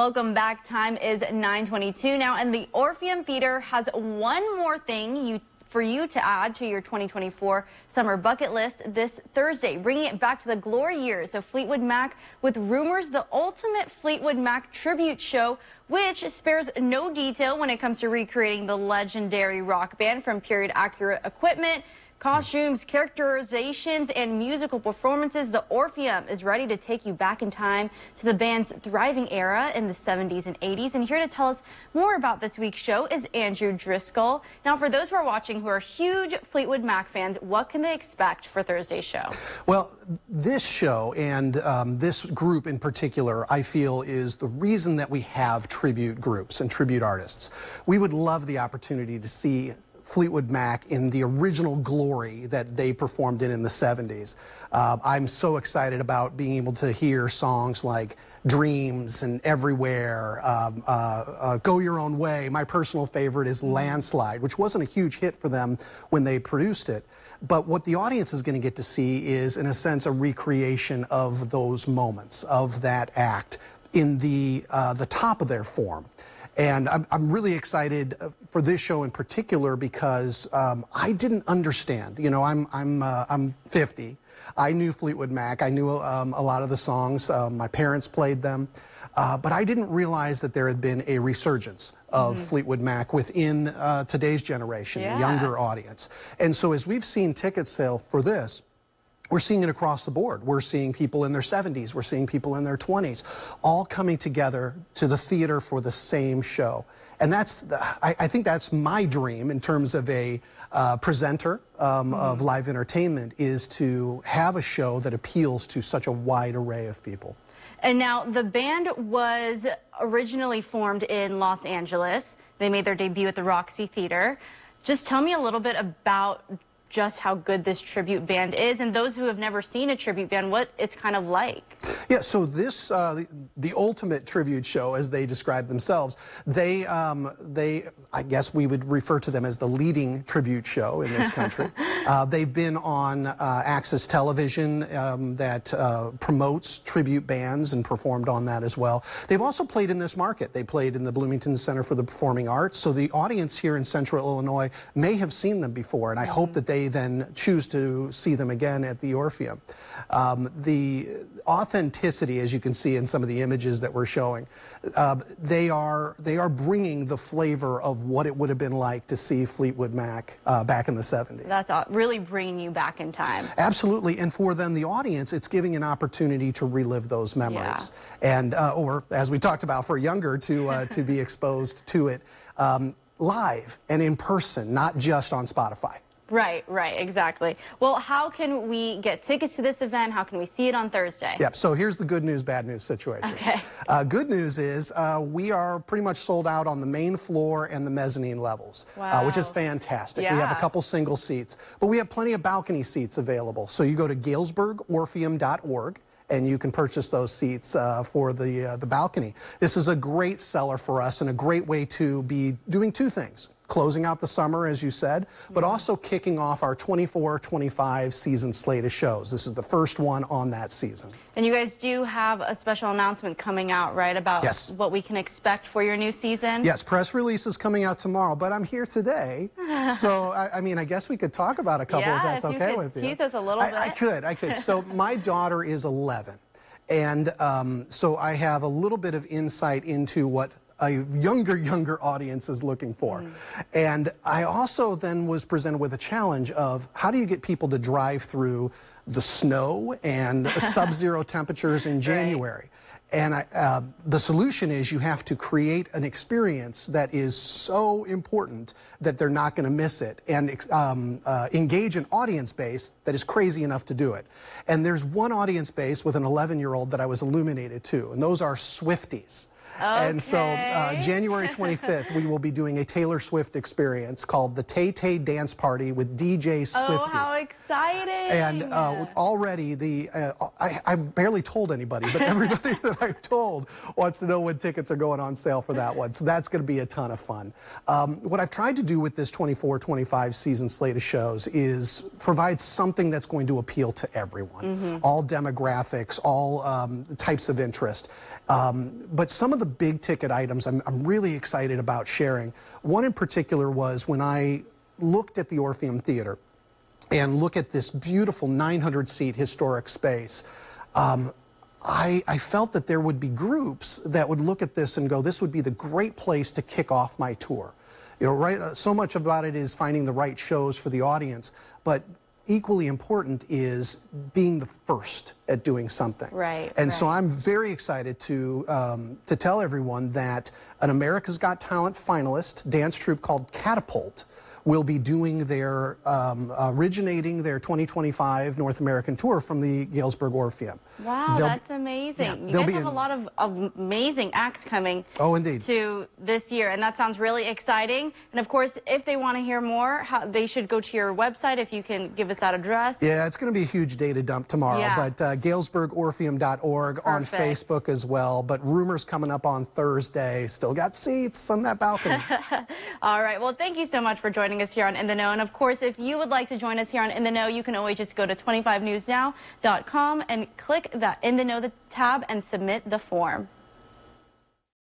Welcome back. Time is 9:22 now, and the Orpheum Theater has one more thing for you to add to your 2024 summer bucket list this Thursday, bringing it back to the glory years of Fleetwood Mac with Rumors, the ultimate Fleetwood Mac tribute show, which spares no detail when it comes to recreating the legendary rock band from period-accurate equipment, costumes, characterizations, and musical performances. The Orpheum is ready to take you back in time to the band's thriving era in the 70s and 80s. And here to tell us more about this week's show is Andrew Driscoll. Now, for those who are watching who are huge Fleetwood Mac fans, what can they expect for Thursday's show? Well, this show and this group in particular, I feel, is the reason that we have tribute groups and tribute artists. We would love the opportunity to see Fleetwood Mac in the original glory that they performed in the 70s. I'm so excited about being able to hear songs like Dreams and Everywhere, Go Your Own Way. My personal favorite is Landslide, which wasn't a huge hit for them when they produced it. But what the audience is going to get to see is, in a sense, a recreation of those moments, of that act in the top of their form. And I'm really excited for this show in particular because I didn't understand. You know, I'm 50. I knew Fleetwood Mac. I knew a lot of the songs. My parents played them. But I didn't realize that there had been a resurgence of Fleetwood Mac within today's generation, the younger audience. And so as we've seen ticket sale for this, we're seeing it across the board. We're seeing people in their 70s. We're seeing people in their 20s, all coming together to the theater for the same show. And that's, I think that's my dream in terms of a presenter of live entertainment, is to have a show that appeals to such a wide array of people. And now, the band was originally formed in Los Angeles. They made their debut at the Roxy Theater. Just tell me a little bit about just how good this tribute band is, and those who have never seen a tribute band, what it's kind of like. Yeah, so this, the ultimate tribute show, as they describe themselves, they, I guess we would refer to them as the leading tribute show in this country. They've been on Access Television that promotes tribute bands and performed on that as well. They've also played in this market. They played in the Bloomington Center for the Performing Arts, so the audience here in Central Illinois may have seen them before, and I hope that they then choose to see them again at the Orpheum. The authenticity, as you can see in some of the images that we're showing, they are bringing the flavor of what it would have been like to see Fleetwood Mac back in the 70s. That's really bringing you back in time. Absolutely, and for them, the audience, it's giving an opportunity to relive those memories, and or as we talked about, for younger to be exposed to it live and in person, not just on Spotify. Right, exactly. Well, how can we get tickets to this event? How can we see it on Thursday? Yep, so here's the good news, bad news situation. Okay. Good news is we are pretty much sold out on the main floor and the mezzanine levels, which is fantastic. We have a couple single seats, but we have plenty of balcony seats available. So you go to galesburgorpheum.org, and you can purchase those seats for the balcony. This is a great seller for us and a great way to be doing two things: closing out the summer, as you said, but also kicking off our 24-25 season slate of shows. This is the first one on that season. And you guys do have a special announcement coming out, right, about what we can expect for your new season? Yes, press release is coming out tomorrow, but I'm here today, so I mean, I guess we could talk about a couple if that's okay with you. Tease us a little bit. I could. So my daughter is 11, and so I have a little bit of insight into what a younger audience is looking for. And I also then was presented with a challenge of how do you get people to drive through the snow and sub-zero temperatures in January. And the solution is you have to create an experience that is so important that they're not going to miss it, and engage an audience base that is crazy enough to do it. And there's one audience base with an 11-year-old that I was illuminated to, and those are Swifties. Okay. And so January 25th, we will be doing a Taylor Swift experience called the Tay Tay Dance Party with DJ Swiftie. Oh, how exciting. And already I barely told anybody, but everybody that I've told wants to know when tickets are going on sale for that one. So that's going to be a ton of fun. What I've tried to do with this 24-25 season slate of shows is provide something that's going to appeal to everyone, all demographics, all types of interest. But some of the the big ticket items I'm really excited about sharing. One in particular was when I looked at the Orpheum Theater and look at this beautiful 900-seat historic space. I felt that there would be groups that would look at this and go, this would be the great place to kick off my tour. You know, right? So much about it is finding the right shows for the audience, but equally important is being the first at doing something. Right. And so I'm very excited to tell everyone that an America's Got Talent finalist dance troupe called Catapult will be doing their, originating their 2025 North American tour from the Galesburg Orpheum. Wow, that's amazing. Yeah, you guys have a lot of amazing acts coming to this year, and that sounds really exciting. And of course, if they want to hear more, they should go to your website, if you can give us that address. Yeah, it's going to be a huge data dump tomorrow, but GalesburgOrpheum.org on Facebook as well. But rumors coming up on Thursday. Still got seats on that balcony. All right, well, thank you so much for joining us here on In the Know. And of course, if you would like to join us here on In the Know, you can always just go to 25newsnow.com and click that In the Know tab and submit the form.